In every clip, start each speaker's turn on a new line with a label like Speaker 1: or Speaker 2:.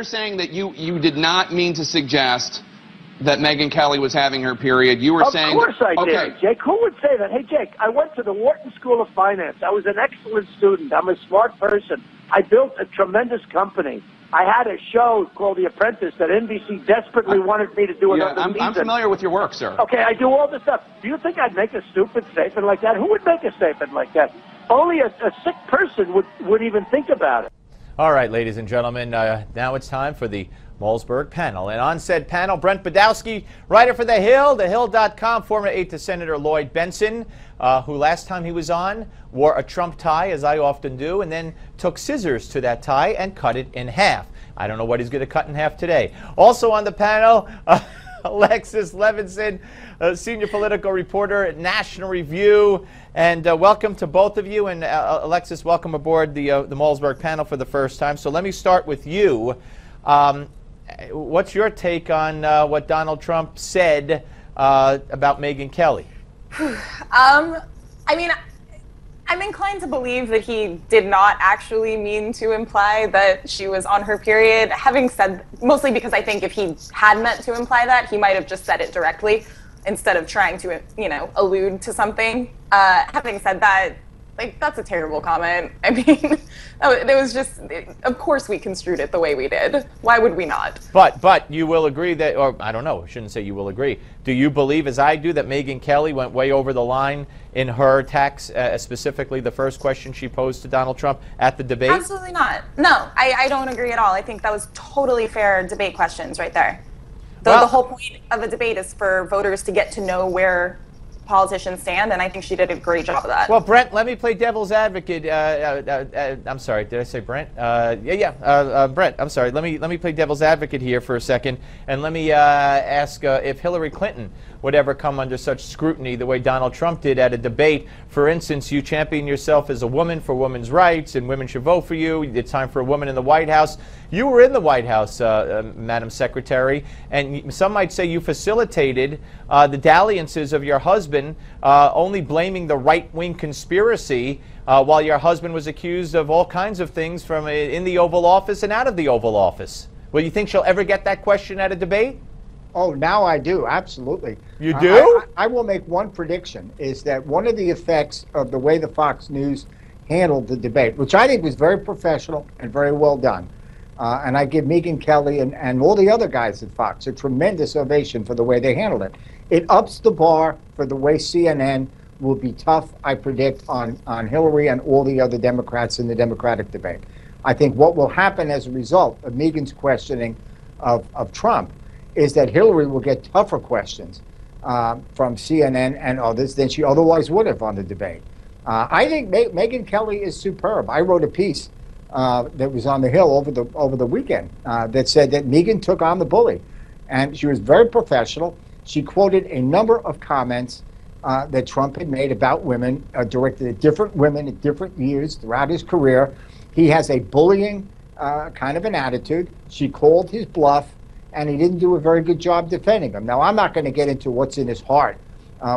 Speaker 1: saying that you did not mean to suggest that Megyn Kelly was having her period. You were saying...
Speaker 2: Of course I did, Jake. Who would say that? Hey, Jake, I went to the Wharton School of Finance. I was an excellent student. I'm a smart person. I built a tremendous company. I had a show called The Apprentice that NBC desperately wanted me to do another season.
Speaker 1: I'm familiar with your work, sir.
Speaker 2: Okay, I do all this stuff. Do you think I'd make a stupid statement like that? Who would make a statement like that? Only a sick person would even think about it.
Speaker 3: All right, ladies and gentlemen, now it's time for the Malzberg panel. And on said panel, Brent Budowsky, writer for The Hill, thehill.com, former aide to Senator Lloyd Bentsen, who last time he was on wore a Trump tie, as I often do, and then took scissors to that tie and cut it in half. I don't know what he's going to cut in half today. Also on the panel, Alexis Levinson, senior political reporter at National Review. And welcome to both of you. And Alexis, welcome aboard the Malzberg panel for the first time. So let me start with you. What's your take on what Donald Trump said about Megyn Kelly?
Speaker 4: I mean, I'm inclined to believe that he did not actually mean to imply that she was on her period. Having said, mostly because I think if he had meant to imply that, he might have just said it directly instead of trying to, you know, allude to something. Having said that, like, that's a terrible comment. I mean, it was just, of course we construed it the way we did. Why would we not?
Speaker 3: But you will agree that, or I don't know, I shouldn't say you will agree. Do you believe, as I do, that Megyn Kelly went way over the line in her attacks, specifically the first question she posed to Donald Trump at the debate?
Speaker 4: Absolutely not. No, I don't agree at all. I think that was totally fair debate questions right there. The whole point of a debate is for voters to get to know where politicians stand, and I think she did a great job of that.
Speaker 3: Well, Brent, let me play devil's advocate. I'm sorry, did I say Brent? Brent, I'm sorry. Let me play devil's advocate here for a second, and let me ask if Hillary Clinton would ever come under such scrutiny the way Donald Trump did at a debate. For instance, you champion yourself as a woman for women's rights, and women should vote for you. It's time for a woman in the White House. You were in the White House, Madam Secretary, and some might say you facilitated the dalliances of your husband, only blaming the right-wing conspiracy while your husband was accused of all kinds of things from in the Oval Office and out of the Oval Office. Will you think she'll ever get that question at a debate?
Speaker 5: Oh, now I do, absolutely.
Speaker 3: You do?
Speaker 5: I will make one prediction, is that one of the effects of the way the Fox News handled the debate, which I think was very professional and very well done, and I give Megyn Kelly and all the other guys at Fox a tremendous ovation for the way they handled it. It ups the bar for the way CNN will be tough, I predict, on Hillary and all the other Democrats in the Democratic debate. I think what will happen as a result of Megyn's questioning of Trump is that Hillary will get tougher questions from CNN and others than she otherwise would have on the debate. I think Megyn Kelly is superb. I wrote a piece that was on the Hill over the weekend that said that Megyn took on the bully, and she was very professional. She quoted a number of comments that Trump had made about women, directed at different women at different years throughout his career. He has a bullying kind of an attitude. She called his bluff, and he didn't do a very good job defending him. Now, I'm not going to get into what's in his heart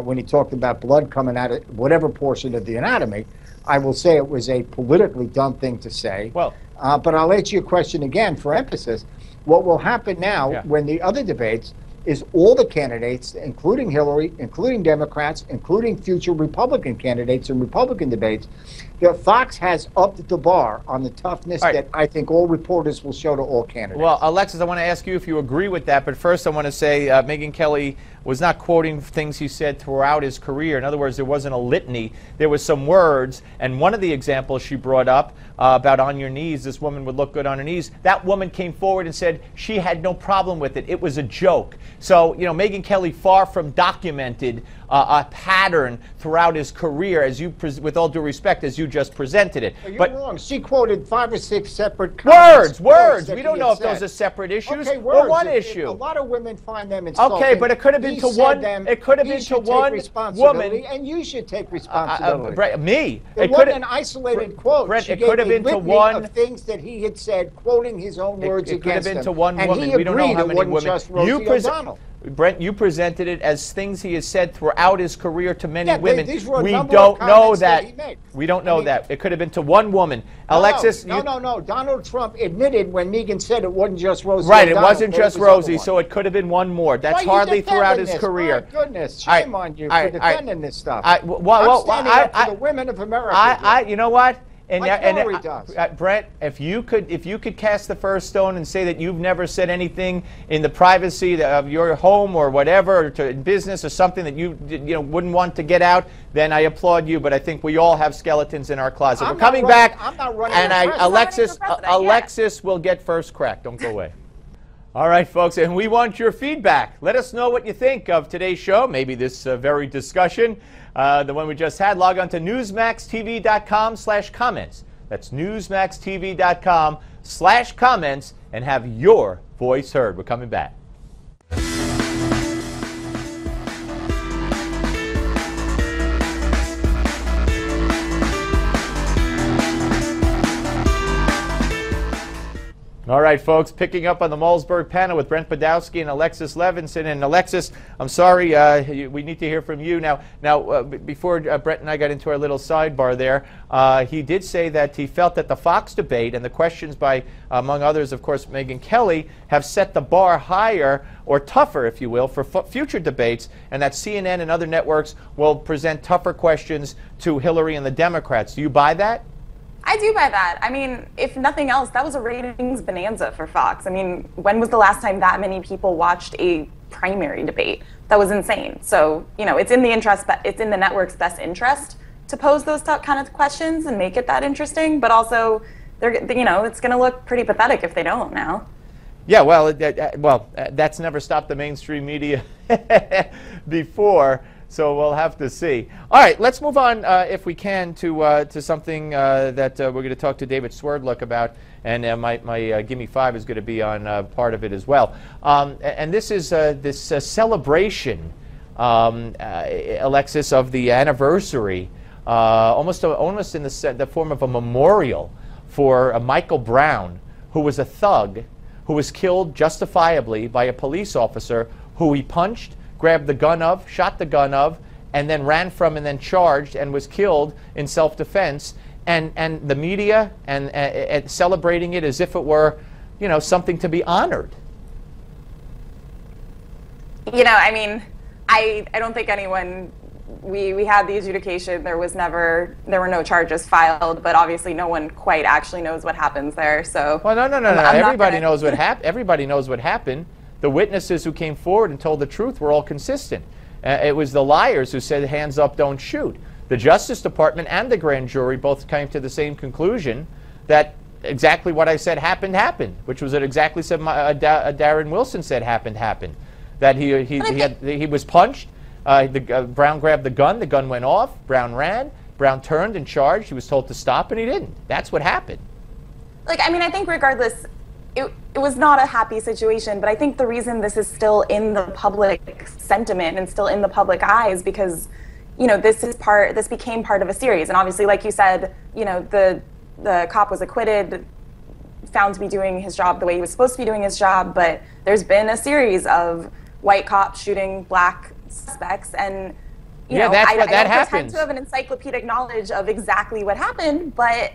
Speaker 5: when he talked about blood coming out of whatever portion of the anatomy. I will say it was a politically dumb thing to say.
Speaker 3: Well,
Speaker 5: but I'll answer your question again for emphasis. What will happen now when the other debates is all the candidates, including Hillary, including Democrats, including future Republican candidates in Republican debates, that Fox has upped the bar on the toughness that I think all reporters will show to all candidates.
Speaker 3: Well, Alexis, I want to ask you if you agree with that, but first I want to say Megyn Kelly was not quoting things he said throughout his career. In other words, there wasn't a litany. There was some words, and one of the examples she brought up about on your knees, this woman would look good on her knees, that woman came forward and said she had no problem with it. It was a joke. So, you know, Megyn Kelly far from documented a pattern throughout his career, as you, with all due respect, as you just presented it.
Speaker 5: You're wrong. She quoted 5 or 6 separate comments.
Speaker 3: Words. We don't know if those are separate issues or one issue.
Speaker 5: A lot of women find them insulting.
Speaker 3: Okay, but it could have been to one. It could have been to one woman.
Speaker 5: And you should take responsibility.
Speaker 3: Me.
Speaker 5: It wasn't an isolated quote.
Speaker 3: Brent, it could have been to one.
Speaker 5: Of things that he had said, quoting his own words against him.
Speaker 3: It could have been to one woman. We don't know how many women. Brent, you presented it as things he has said throughout his career to many women.
Speaker 5: These were a
Speaker 3: we
Speaker 5: number
Speaker 3: don't
Speaker 5: of
Speaker 3: know
Speaker 5: comments
Speaker 3: that.
Speaker 5: he made.
Speaker 3: We don't know that. It could have been to one woman. Alexis,
Speaker 5: no. Donald Trump admitted when Megyn said it wasn't just Rosie.
Speaker 3: Right,
Speaker 5: O'Donnell,
Speaker 3: it wasn't
Speaker 5: but
Speaker 3: just
Speaker 5: was other
Speaker 3: Rosie,
Speaker 5: ones.
Speaker 3: so it could have been one more. That's
Speaker 5: Why are you
Speaker 3: hardly throughout
Speaker 5: defending
Speaker 3: his
Speaker 5: this?
Speaker 3: career.
Speaker 5: My goodness, shame on you for defending this stuff.
Speaker 3: I'm
Speaker 5: standing up for the women of America.
Speaker 3: You know what?
Speaker 5: Like Hillary does.
Speaker 3: Brent, if you could cast the first stone and say that you've never said anything in the privacy of your home or whatever, or to business or something that you wouldn't want to get out, then I applaud you. But I think we all have skeletons in our closet. We're coming back,
Speaker 5: I'm not running
Speaker 3: and
Speaker 5: for
Speaker 3: Alexis will get first crack. Don't go away. All right, folks, and we want your feedback. Let us know what you think of today's show, maybe this very discussion, the one we just had. Log on to newsmaxtv.com/comments. That's newsmaxtv.com/comments and have your voice heard. We're coming back. All right, folks, picking up on the Malzberg panel with Brent Budowsky and Alexis Levinson. And Alexis, I'm sorry, we need to hear from you. Now, before Brent and I got into our little sidebar there, he did say that he felt that the Fox debate and the questions by, among others, of course, Megyn Kelly, have set the bar higher, or tougher, if you will, for future debates, and that CNN and other networks will present tougher questions to Hillary and the Democrats. Do you buy that?
Speaker 4: I do buy that. I mean, if nothing else, that was a ratings bonanza for Fox. I mean, when was the last time that many people watched a primary debate? That was insane. So, it's in the network's best interest to pose those kind of questions and make it that interesting. But also, it's going to look pretty pathetic if they don't now.
Speaker 3: Yeah, well, that's never stopped the mainstream media before. So we'll have to see. All right, let's move on, if we can, to something that we're going to talk to David Swerdlock about, and my Gimme 5 is going to be on part of it as well. And this is this celebration, Alexis, of the anniversary, almost in the form of a memorial for Michael Brown, who was a thug, who was killed justifiably by a police officer who he punched, grabbed the gun of, shot the gun of, and then ran from and then charged and was killed in self-defense. And the media and celebrating it as if it were, something to be honored.
Speaker 4: I mean, I don't think anyone. We had the adjudication. There were no charges filed, but obviously no one quite actually knows what happens there. So.
Speaker 3: Well, no. Everybody knows what happened. Everybody knows what happened. The witnesses who came forward and told the truth were all consistent. It was the liars who said, hands up, don't shoot. The Justice Department and the grand jury both came to the same conclusion, that exactly what I said happened, which was exactly what Darren Wilson said happened. That he was punched, Brown grabbed the gun went off, Brown ran, Brown turned and charged, he was told to stop and he didn't. That's what happened.
Speaker 4: I think regardless, it was not a happy situation, but I think the reason this is still in the public sentiment and still in the public eyes because, this became part of a series. And obviously, like you said, the cop was acquitted, found to be doing his job the way he was supposed to be doing his job, but there's been a series of white cops shooting black suspects, and I don't pretend to have an encyclopedic knowledge of exactly what happened, but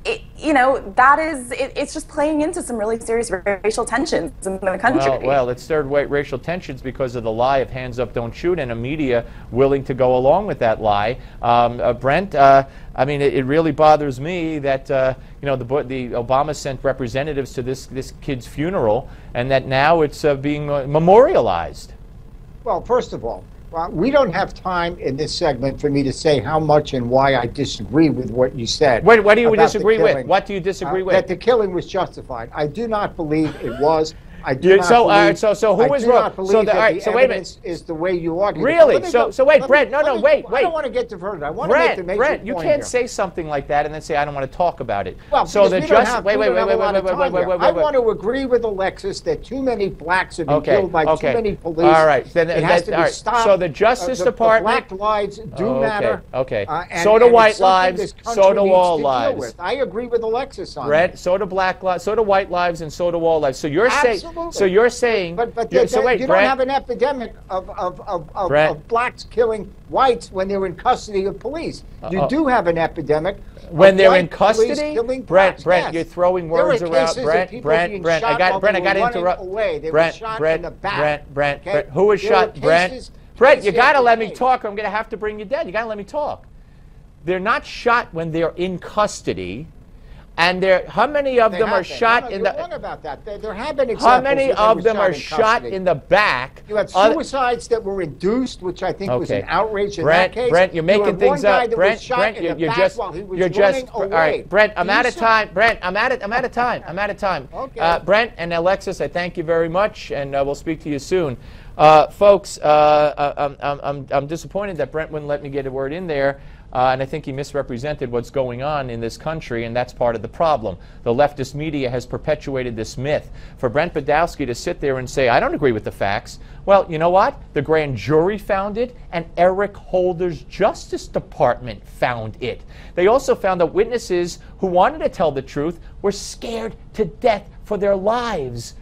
Speaker 4: it's just playing into some really serious racial tensions in the country.
Speaker 3: Well, it stirred racial tensions because of the lie of hands up, don't shoot, and a media willing to go along with that lie. Brent, it really bothers me that the Obama sent representatives to this kid's funeral, and that now it's being memorialized.
Speaker 5: Well, first of all, we don't have time in this segment for me to say how much and why I disagree with what you said.
Speaker 3: Wait, what do you disagree with? What do you disagree with?
Speaker 5: That the killing was justified. I do not believe it was. I do not believe.
Speaker 3: So who was wrong?
Speaker 5: So the evidence is the way you argue.
Speaker 3: Really? Wait, Brent. Wait.
Speaker 5: I don't want to get diverted. I want to make the major
Speaker 3: Brent,
Speaker 5: point
Speaker 3: you can't
Speaker 5: here.
Speaker 3: say something like that and then say I don't want to talk about it.
Speaker 5: Well,
Speaker 3: so
Speaker 5: wait. I want to agree with Alexis that too many blacks have been killed by too many police.
Speaker 3: All right.
Speaker 5: Then it has to be stopped.
Speaker 3: So the Justice Department.
Speaker 5: The black lives do matter.
Speaker 3: Okay. So do white lives. So do all lives.
Speaker 5: I agree with Alexis on
Speaker 3: Brent,
Speaker 5: that.
Speaker 3: so do black lives. So do white lives, and so do all lives. So you're saying.
Speaker 5: Absolutely.
Speaker 3: So you're saying,
Speaker 5: But
Speaker 3: so wait,
Speaker 5: you
Speaker 3: Brent,
Speaker 5: don't have an epidemic of
Speaker 3: Brent.
Speaker 5: blacks killing whites when they're in custody of police. You do have an epidemic
Speaker 3: when they're in
Speaker 5: white police
Speaker 3: custody.
Speaker 5: killing
Speaker 3: Brent,
Speaker 5: blacks. Yes.
Speaker 3: you're throwing
Speaker 5: There
Speaker 3: words
Speaker 5: are
Speaker 3: around.
Speaker 5: cases of
Speaker 3: Brent,
Speaker 5: people
Speaker 3: Brent,
Speaker 5: being
Speaker 3: Brent.
Speaker 5: shot while
Speaker 3: Brent,
Speaker 5: they
Speaker 3: I got to
Speaker 5: were running
Speaker 3: interrupt.
Speaker 5: away. They
Speaker 3: Brent,
Speaker 5: were shot
Speaker 3: Brent,
Speaker 5: in the back.
Speaker 3: Brent,
Speaker 5: Okay?
Speaker 3: who was
Speaker 5: There are
Speaker 3: shot? Brent,
Speaker 5: cases-
Speaker 3: Brent, you
Speaker 5: cases
Speaker 3: got to
Speaker 5: of
Speaker 3: let me
Speaker 5: hate.
Speaker 3: talk, or I'm going to have to bring you down. You got to let me talk. They're not shot when they're in custody. And how many of them are shot in the?
Speaker 5: You're wrong about that. There have been examples.
Speaker 3: How many
Speaker 5: where they
Speaker 3: of
Speaker 5: were
Speaker 3: them are
Speaker 5: in
Speaker 3: shot
Speaker 5: custody.
Speaker 3: in the back?
Speaker 5: You had suicides that were induced, which I think was an outrage in that case.
Speaker 3: Brent, you're making
Speaker 5: you had
Speaker 3: things
Speaker 5: one guy
Speaker 3: up.
Speaker 5: that
Speaker 3: Brent,
Speaker 5: was shot
Speaker 3: Brent,
Speaker 5: in the
Speaker 3: you're
Speaker 5: back
Speaker 3: just,
Speaker 5: while he was
Speaker 3: you're just.
Speaker 5: running
Speaker 3: All right,
Speaker 5: away.
Speaker 3: Brent, I'm
Speaker 5: Do
Speaker 3: out
Speaker 5: you
Speaker 3: of
Speaker 5: see-
Speaker 3: time. Brent, I'm out of time. I'm out of time.
Speaker 5: Okay.
Speaker 3: Brent and Alexis, I thank you very much, and we'll speak to you soon, folks. I'm disappointed that Brent wouldn't let me get a word in there. And I think he misrepresented what's going on in this country, and that's part of the problem. The leftist media has perpetuated this myth. For Brent Budowsky to sit there and say, I don't agree with the facts, well, you know what? The grand jury found it, and Eric Holder's Justice Department found it. They also found that witnesses who wanted to tell the truth were scared to death for their lives.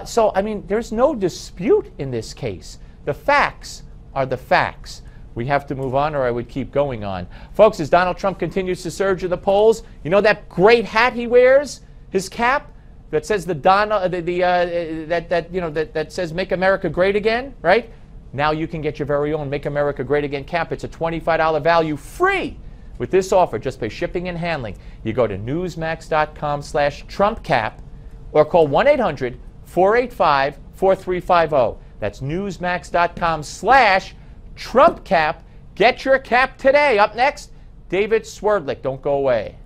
Speaker 3: So, I mean, there's no dispute in this case. The facts are the facts. We have to move on, or I would keep going on. Folks, as Donald Trump continues to surge in the polls, you know that great hat he wears, his cap that says that says "Make America Great Again," right? Now you can get your very own "Make America Great Again" cap. It's a $25 value, free. With this offer, just pay shipping and handling. You go to newsmax.com/TrumpCap or call 1-800-485-4350. That's newsmax.com/TrumpCap. Get your cap today. Up next, David Swerdlick. Don't go away.